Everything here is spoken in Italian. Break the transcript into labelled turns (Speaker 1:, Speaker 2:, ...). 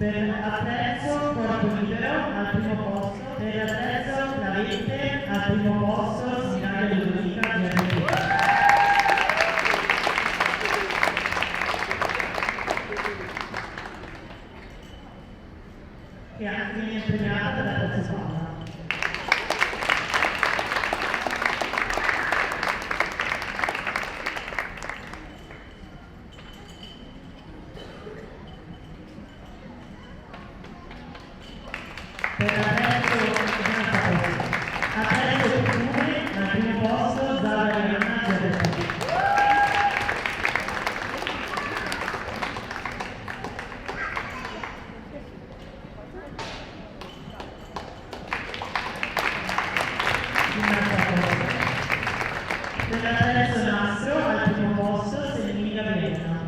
Speaker 1: Per attrezzo corpo libero al primo posto, per attrezzo clavette al primo posto, Sinaia Ludovica GRP. Che anche viene premiata da Pozzo Palla. Per attrezzo comune al primo posto, Zara Arianna GRP. Per l'attrezzo nastro al primo posto, Selmica Verena.